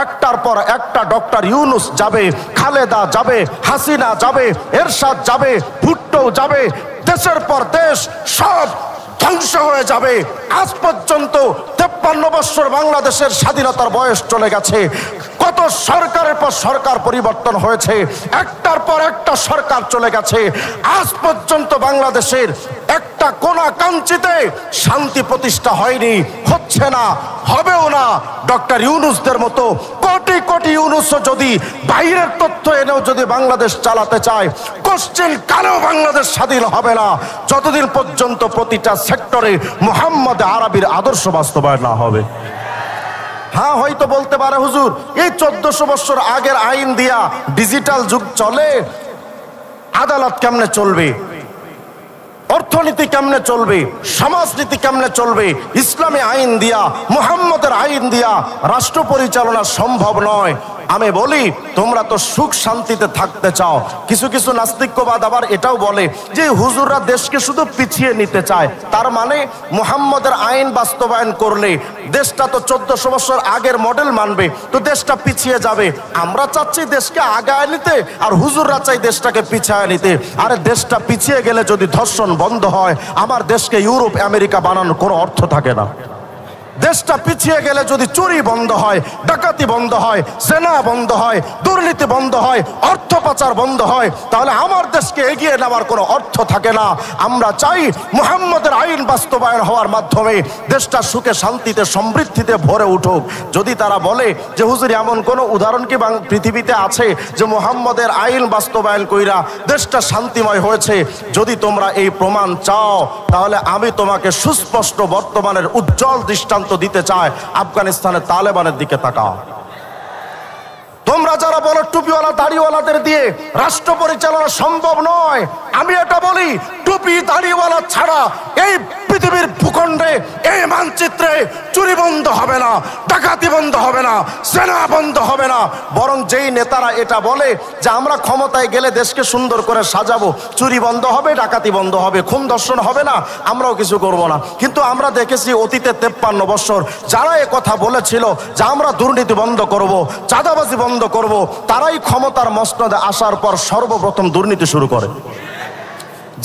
একটার পর একটা ডক্টর ইউনূস যাবে, খালেদা যাবে, হাসিনা যাবে, এরশাদ যাবে, ভুট্টো যাবে, দেশের পর দেশ সব ধ্বংস হয়ে যাবে। আজ পর্যন্ত 53 বছর বাংলাদেশের স্বাধীনতার বয়স চলে গেছে, কত সরকারের পর সরকার পরিবর্তন হয়েছে, একটার পর একটা সরকার চলে গেছে, আজ পর্যন্ত বাংলাদেশের একটা কোনা কাঞ্চিতে শান্তি প্রতিষ্ঠা হয়নি, হচ্ছে না, হবেও না। ডক্টর ইউনূসদের মতো কোটি কোটি ইউনূসও যদি বাইরের তথ্য এনেও যদি বাংলাদেশ চালাতে চায়, কোশ্চেন কালেও বাংলাদেশ স্বাধীন হবে না যতদিন পর্যন্ত প্রতিটা সেক্টরে মুহাম্মদ আরবির আদর্শ বাস্তবায়ন না হবে। হ্যাঁ, হয়তো বলতে পারে হুজুর এই 1400 বছর আগের আইন দিয়া ডিজিটাল যুগ চলে, আদালত কেমনে চলবে, অর্থনীতি কেমনে চলবে, সমাজনীতি কেমনে চলবে, ইসলামী আইন দিয়া, মুহাম্মদের আইন দিয়া রাষ্ট্র পরিচালনা সম্ভব নয়। আমি বলি তোমরা তো সুখ শান্তিতে থাকতে চাও। কিছু কিছু নাস্তিক্যবাদ আবার এটাও বলে যে হুজুররা দেশকে শুধু পিছিয়ে নিতে চায়, তার মানে মুহাম্মদের আইন বাস্তবায়ন করলে দেশটা তো 1400 বছর আগের মডেল মানবে, তো দেশটা পিছিয়ে যাবে। আমরা চাচ্ছি দেশকে আগায় নিতে, আর হুজুররা চাই দেশটাকে পিছিয়ে নিতে। আরে দেশটা পিছিয়ে গেলে যদি ধর্ষণ বন্ধ হয়, আমার দেশকে ইউরোপ আমেরিকা বানানোর কোনো অর্থ থাকে না। দেশটা পিছিয়ে গেলে যদি চুরি বন্ধ হয়, ডাকাতি বন্ধ হয়, জেনা বন্ধ হয়, দুর্নীতি বন্ধ হয়, অর্থ পাচার বন্ধ হয়, তাহলে আমার দেশকে এগিয়ে নেওয়ার কোনো অর্থ থাকে না। আমরা চাই মুহাম্মদের আইন বাস্তবায়ন হওয়ার মাধ্যমে দেশটা সুখে শান্তিতে সমৃদ্ধিতে ভরে উঠুক। যদি তারা বলে যে হুজুর এমন কোনো উদাহরণ কি পৃথিবীতে আছে যে মুহাম্মদের আইন বাস্তবায়ন কইরা দেশটা শান্তিময় হয়েছে, যদি তোমরা এই প্রমাণ চাও তাহলে আমি তোমাকে সুস্পষ্ট বর্তমানের উজ্জ্বল দৃষ্টান্ত দিতে চায়। আফগানিস্তানের তালেবানের দিকে তাকাও। তোমরা যারা বলো টুপিওয়ালা দাড়িওয়ালাদের দিয়ে রাষ্ট্র পরিচালনা সম্ভব নয়, আমি এটা বলি টুপি দাড়িওয়ালা ছাড়া এই পৃথিবীর ভূখণ্ডে, এই মানচিত্রে চুরি বন্ধ হবে না, ডাকাতি বন্ধ হবে না, সেনা বন্ধ হবে না। বরং যেই নেতারা এটা বলে যে আমরা ক্ষমতায় গেলে দেশকে সুন্দর করে সাজাবো, চুরি বন্ধ হবে, ডাকাতি বন্ধ হবে, খুন ধর্ষণ হবে না, আমরাও কিছু করব না। কিন্তু আমরা দেখেছি অতীতে 53 বছর যারা এ কথা বলেছিল যে আমরা দুর্নীতি বন্ধ করব, চাঁদাবাজি বন্ধ করব, তারাই ক্ষমতার মসনদে আসার পর সর্বপ্রথম দুর্নীতি শুরু করে।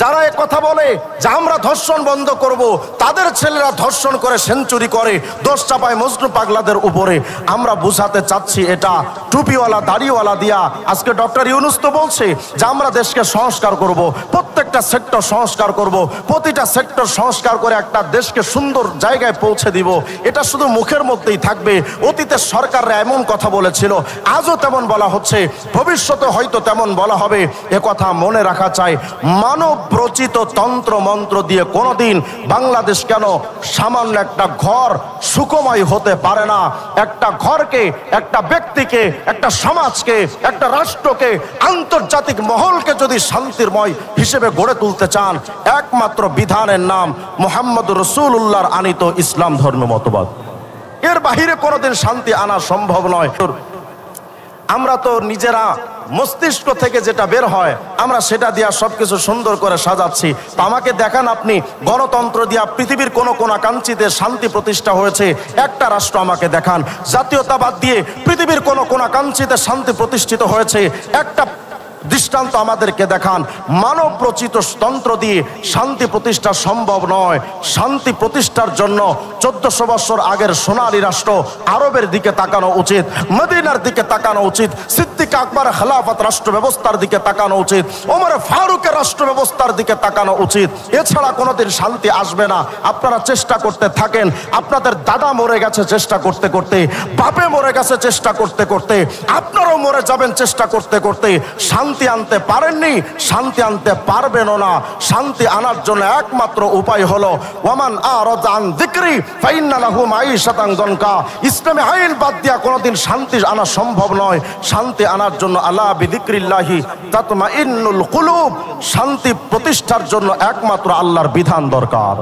যারা এক কথা বলে যে আমরা ধর্ষণ বন্ধ করব, তাদের ছেলেরা ধর্ষণ করে সেঞ্চুরি করে, দোষ চাপায় মজনু পাগলাদের উপরে। আমরা বুঝাতে চাচ্ছি এটা টুপিওয়ালা দাড়িওয়ালা দিয়া। আজকে ডক্টর ইউনূস তো বলছে যে আমরা দেশকে সংস্কার করব, প্রত্যেকটা সেক্টর সংস্কার করব, প্রতিটা সেক্টর সংস্কার করে একটা দেশকে সুন্দর জায়গায় পৌঁছে দিব। এটা শুধু মুখের মধ্যেই থাকবে। অতীতের সরকাররা এমন কথা বলেছিল, আজও তেমন বলা হচ্ছে, ভবিষ্যতে হয়তো তেমন বলা হবে। এ কথা মনে রাখা চাই। মানব প্রচিত তন্ত্র মন্ত্র দিয়ে কোনোদিন বাংলাদেশ কেন সামান্য একটা ঘর সুখময় হতে পারে না। একটা ঘরকে, একটা ব্যক্তিকে, একটা সমাজকে, একটা রাষ্ট্রকে, আন্তর্জাতিক মহলকে যদি শান্তিময় হিসেবে গড়ে তুলতে চান, একমাত্র বিধানের নাম মুহাম্মদ রাসূলুল্লাহর আনিত ইসলাম ধর্ম মতবাদ। এর বাহিরে কোনোদিন শান্তি আনা সম্ভব নয়। আমরা তো নিজেরা মস্তিষ্ক থেকে যেটা বের হয় আমরা সেটা দিয়া সবকিছু সুন্দর করে সাজাচ্ছি। তো আমাকে দেখান আপনি গণতন্ত্র দিয়া পৃথিবীর কোন কাঞ্চিতে শান্তি প্রতিষ্ঠা হয়েছে একটা রাষ্ট্র আমাকে দেখান। জাতীয়তাবাদ দিয়ে পৃথিবীর কোন কাঞ্চিতে শান্তি প্রতিষ্ঠিত হয়েছে একটা দৃষ্টান্ত আমাদেরকে দেখান। মানব প্রচিত তন্ত্র দিয়ে শান্তি প্রতিষ্ঠা সম্ভব নয়। শান্তি প্রতিষ্ঠার জন্য 1400 বছর আগের সোনালী রাষ্ট্র আরবের দিকে তাকানো উচিত, মদিনার দিকে তাকানো উচিত, সিদ্দিক আকবর খেলাফত রাষ্ট্র ব্যবস্থার দিকে তাকানো উচিত, ওমর ফারুকের রাষ্ট্র ব্যবস্থার দিকে তাকানো উচিত। এছাড়া কোনোদিন শান্তি আসবে না। আপনারা চেষ্টা করতে থাকেন। আপনাদের দাদা মরে গেছে চেষ্টা করতে করতে, বাপে মরে গেছে চেষ্টা করতে করতে, আপনারাও মরে যাবেন চেষ্টা করতে করতে। শান্তি আনতে পারেননি, শান্তি আনতে পারবেনও না। শান্তি আনার জন্য একমাত্র উপায় হলো ওয়ামান আরাদা আন যিকরি ফাইন্না লাহু মাঈশাতান যানকা। ইসলামে আইন বাদ দিয়া কোনোদিন শান্তি আনা সম্ভব নয়। শান্তি আনার জন্য আলা বিযিকরিল্লাহি তাতমাইন্নুল কুলুব। শান্তি প্রতিষ্ঠার জন্য একমাত্র আল্লাহর বিধান দরকার।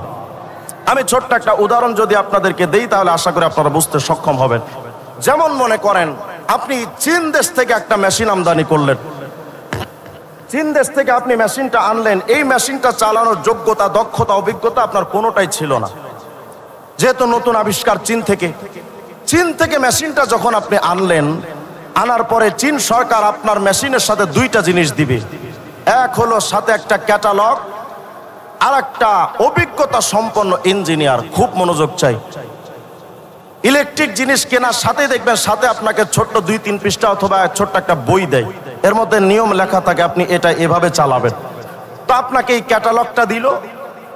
আমি ছোট্ট একটা উদাহরণ যদি আপনাদেরকে দেই তাহলে আশা করি আপনারা বুঝতে সক্ষম হবেন। যেমন মনে করেন আপনি চীন দেশ থেকে একটা মেশিন আমদানি করলেন, চীন দেশ থেকে আপনি মেশিনটা আনলেন, এই মেশিনটা চালানোর যোগ্যতা, দক্ষতা, অভিজ্ঞতা আপনার কোনোটাই ছিল না। যেহেতু নতুন আবিষ্কার চীন থেকে, চীন থেকে মেশিনটা যখন আপনি আনলেন, আনার পরে চীন সরকার আপনার মেশিনের সাথে দুইটা জিনিস দিবে। এক হলো সাথে একটা ক্যাটালগ, আর একটা অভিজ্ঞতা সম্পন্ন ইঞ্জিনিয়ার। খুব মনোযোগ চাই। ইলেকট্রিক জিনিস কেনার সাথে দেখবেন সাথে আপনাকে ছোট্ট 2-3 পৃষ্ঠা অথবা ছোট্ট একটা বই দেয়, এর মধ্যে নিয়ম লেখা থাকে আপনি এটা এভাবে চালাবেন। তো আপনাকে এই ক্যাটালগটা দিল,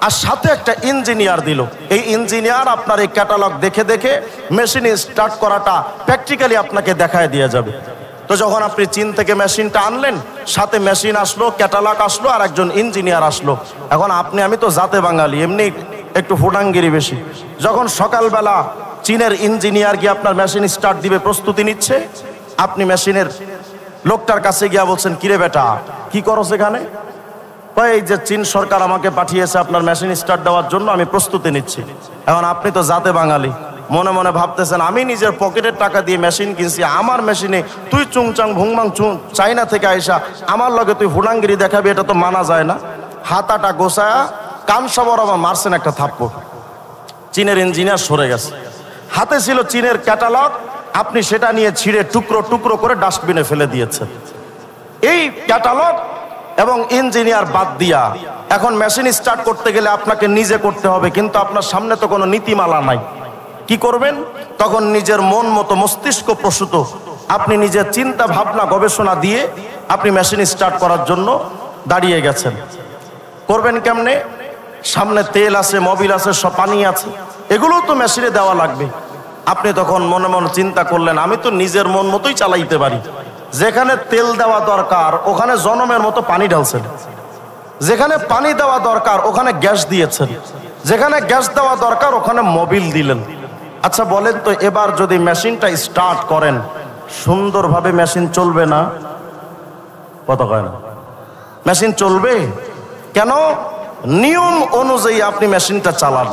আর সাথে একটা ইঞ্জিনিয়ার দিল। এই ইঞ্জিনিয়ার আপনার এই ক্যাটালগ দেখে দেখে মেশিন স্টার্ট করাটা প্র্যাকটিক্যালি আপনাকে দেখায় দিয়ে যাবে। তো যখন আপনি চীন থেকে মেশিনটা আনলেন, সাথে মেশিন আসলো, ক্যাটালগ আসলো, আর একজন ইঞ্জিনিয়ার আসলো। এখন আমি তো জাতে বাঙালি, এমনি একটু ফুটাঙ্গিরি বেশি। যখন সকালবেলা চীনের ইঞ্জিনিয়ার গিয়ে আপনার মেশিন স্টার্ট দিবে, প্রস্তুতি নিচ্ছে, আপনি মেশিনের লোকটার কাছে গিয়া বলছেন, কিরে বেটা কি করো সেখানে? এই যে চীন সরকার আমাকে পাঠিয়েছে আপনার মেশিন স্টার্ট দেওয়ার জন্য, আমি প্রস্তুতি নিচ্ছি। এখন আপনি তো জাতে বাঙালি, মনে মনে ভাবতেছেন আমি নিজের পকেটের টাকা দিয়ে মেশিন কিনছি, আমার মেশিনে তুই চুংচাং ভুংমাং চাইনা থেকে আইসা আমার লগে তুই হুড়াঙ্গিরি দেখাবি, এটা তো মানা যায় না। হাতাটা গোছায়া কানসা বরাবর মারছেন একটা থাপ্পড়। চীনের ইঞ্জিনিয়ার সরে গেছে। হাতে ছিল চীনের ক্যাটালগ, আপনি সেটা নিয়ে ছিঁড়ে টুকরো টুকরো করে ডাস্টবিনে ফেলে দিয়েছেন। এই ক্যাটালগ এবং ইঞ্জিনিয়ার বাদ দিয়া এখন মেশিন স্টার্ট করতে গেলে আপনাকে নিজে করতে হবে, কিন্তু আপনার সামনে তো কোনো নীতিমালা নাই। কি করবেন? তখন নিজের মন মতো মস্তিষ্ক প্রসূত আপনি নিজের চিন্তা ভাবনা গবেষণা দিয়ে আপনি মেশিন স্টার্ট করার জন্য দাঁড়িয়ে গেছেন। করবেন কেমনে? সামনে তেল আছে, মোবিল আছে, সব পানি আছে, এগুলোও তো মেশিনে দেওয়া লাগবে। আপনি তখন মনে মনে চিন্তা করলেন আমি তো নিজের মন মতোই চালাইতে পারি। যেখানে তেল দেওয়া দরকার ওখানে জনমের মতো পানি ঢালছেন, যেখানে পানি দেওয়া দরকার ওখানে গ্যাস দিয়েছেন, যেখানে গ্যাস দেওয়া দরকার ওখানে মোবিল দিলেন। আচ্ছা বলেন তো, এবার যদি মেশিনটা স্টার্ট করেন সুন্দরভাবে মেশিন চলবে না? কথা কয় না? মেশিন চলবে কেন? নিয়ম অনুযায়ী আপনি মেশিনটা চালান।